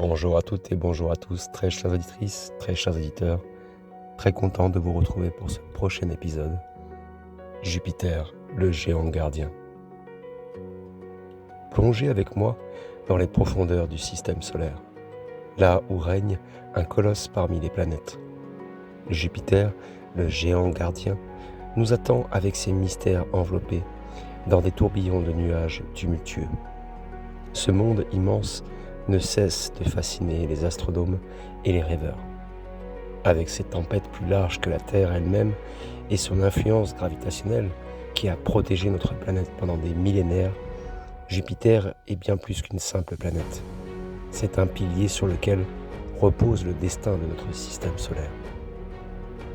Bonjour à toutes et bonjour à tous, très chères auditrices, très chers auditeurs, très content de vous retrouver pour ce prochain épisode. Jupiter, le géant gardien. Plongez avec moi dans les profondeurs du système solaire, là où règne un colosse parmi les planètes. Jupiter, le géant gardien, nous attend avec ses mystères enveloppés dans des tourbillons de nuages tumultueux. Ce monde immense ne cesse de fasciner les astronomes et les rêveurs. Avec ses tempêtes plus larges que la Terre elle-même et son influence gravitationnelle qui a protégé notre planète pendant des millénaires, Jupiter est bien plus qu'une simple planète. C'est un pilier sur lequel repose le destin de notre système solaire.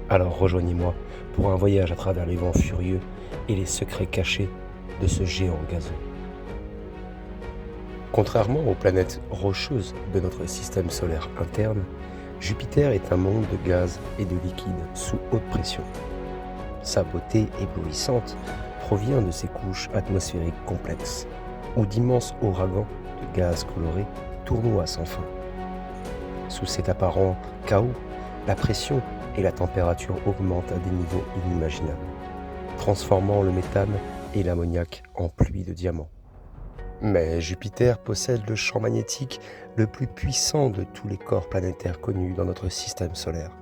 Alors rejoignez-moi pour un voyage à travers les vents furieux et les secrets cachés de ce géant gazeux. Contrairement aux planètes rocheuses de notre système solaire interne, Jupiter est un monde de gaz et de liquide sous haute pression. Sa beauté éblouissante provient de ses couches atmosphériques complexes, où d'immenses ouragans de gaz colorés tournoient sans fin. Sous cet apparent chaos, la pression et la température augmentent à des niveaux inimaginables, transformant le méthane et l'ammoniac en pluie de diamants. Mais Jupiter possède le champ magnétique le plus puissant de tous les corps planétaires connus dans notre système solaire.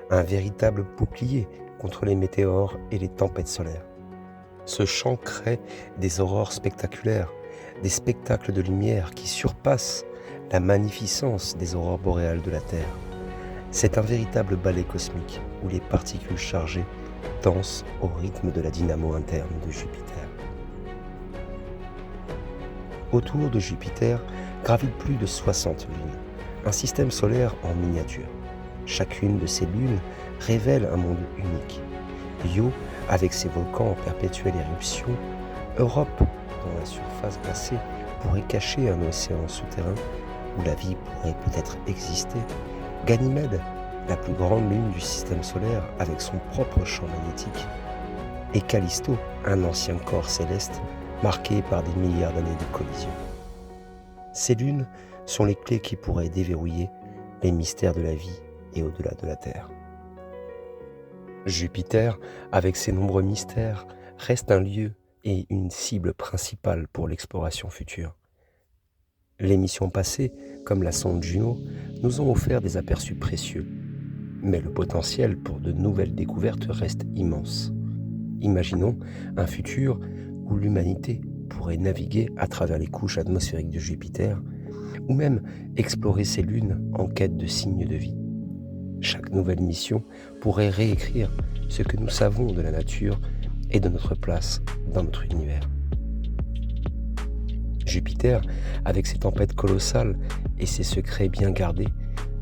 Un véritable bouclier contre les météores et les tempêtes solaires. Ce champ crée des aurores spectaculaires, des spectacles de lumière qui surpassent la magnificence des aurores boréales de la Terre. C'est un véritable ballet cosmique où les particules chargées dansent au rythme de la dynamo interne de Jupiter. Autour de Jupiter gravitent plus de 60 lunes, un système solaire en miniature. Chacune de ces lunes révèle un monde unique. Io, avec ses volcans en perpétuelle éruption, Europe, dont la surface glacée pourrait cacher un océan souterrain où la vie pourrait peut-être exister, Ganymède, la plus grande lune du système solaire avec son propre champ magnétique, et Callisto, un ancien corps céleste marqué par des milliards d'années de collision. Ces lunes sont les clés qui pourraient déverrouiller les mystères de la vie et au-delà de la Terre. Jupiter, avec ses nombreux mystères, reste un lieu et une cible principale pour l'exploration future. Les missions passées, comme la sonde Juno, nous ont offert des aperçus précieux, mais le potentiel pour de nouvelles découvertes reste immense. Imaginons un futur où l'humanité pourrait naviguer à travers les couches atmosphériques de Jupiter ou même explorer ses lunes en quête de signes de vie. Chaque nouvelle mission pourrait réécrire ce que nous savons de la nature et de notre place dans notre univers. Jupiter, avec ses tempêtes colossales et ses secrets bien gardés,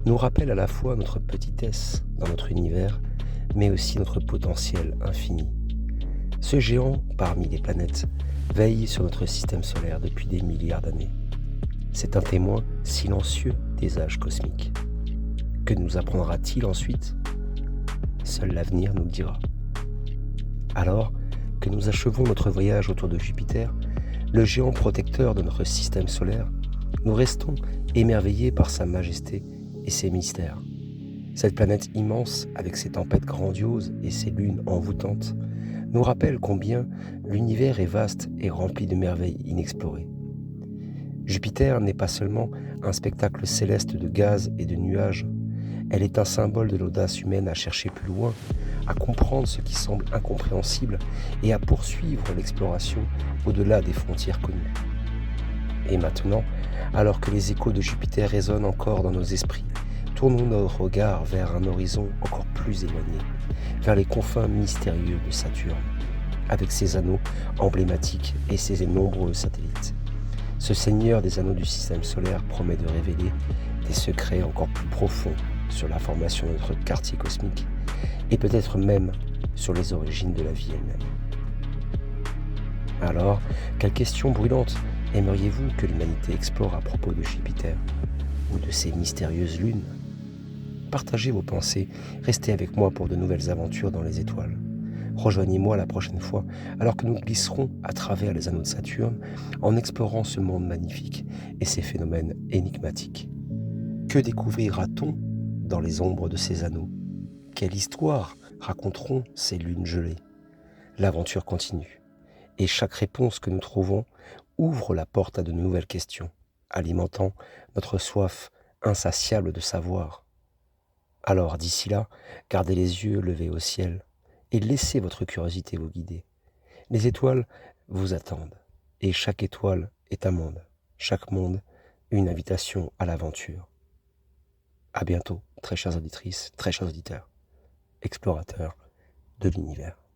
nous rappelle à la fois notre petitesse dans notre univers, mais aussi notre potentiel infini. Ce géant, parmi les planètes, veille sur notre système solaire depuis des milliards d'années. C'est un témoin silencieux des âges cosmiques. Que nous apprendra-t-il ensuite ? Seul l'avenir nous le dira. Alors que nous achevons notre voyage autour de Jupiter, le géant protecteur de notre système solaire, nous restons émerveillés par sa majesté et ses mystères. Cette planète immense, avec ses tempêtes grandioses et ses lunes envoûtantes, nous rappelle combien l'univers est vaste et rempli de merveilles inexplorées. Jupiter n'est pas seulement un spectacle céleste de gaz et de nuages, elle est un symbole de l'audace humaine à chercher plus loin, à comprendre ce qui semble incompréhensible et à poursuivre l'exploration au-delà des frontières connues. Et maintenant, alors que les échos de Jupiter résonnent encore dans nos esprits, tournons nos regards vers un horizon encore plus éloigné, vers les confins mystérieux de Saturne, avec ses anneaux emblématiques et ses nombreux satellites. Ce seigneur des anneaux du système solaire promet de révéler des secrets encore plus profonds sur la formation de notre quartier cosmique et peut-être même sur les origines de la vie elle-même. Alors, quelles questions brûlantes aimeriez-vous que l'humanité explore à propos de Jupiter ou de ses mystérieuses lunes ? Partagez vos pensées, restez avec moi pour de nouvelles aventures dans les étoiles. Rejoignez-moi la prochaine fois alors que nous glisserons à travers les anneaux de Saturne en explorant ce monde magnifique et ses phénomènes énigmatiques. Que découvrira-t-on dans les ombres de ces anneaux? Quelle histoire raconteront ces lunes gelées? L'aventure continue, et chaque réponse que nous trouvons ouvre la porte à de nouvelles questions, alimentant notre soif insatiable de savoir. Alors d'ici là, gardez les yeux levés au ciel et laissez votre curiosité vous guider. Les étoiles vous attendent, et chaque étoile est un monde, chaque monde une invitation à l'aventure. À bientôt, très chères auditrices, très chers auditeurs, explorateurs de l'univers.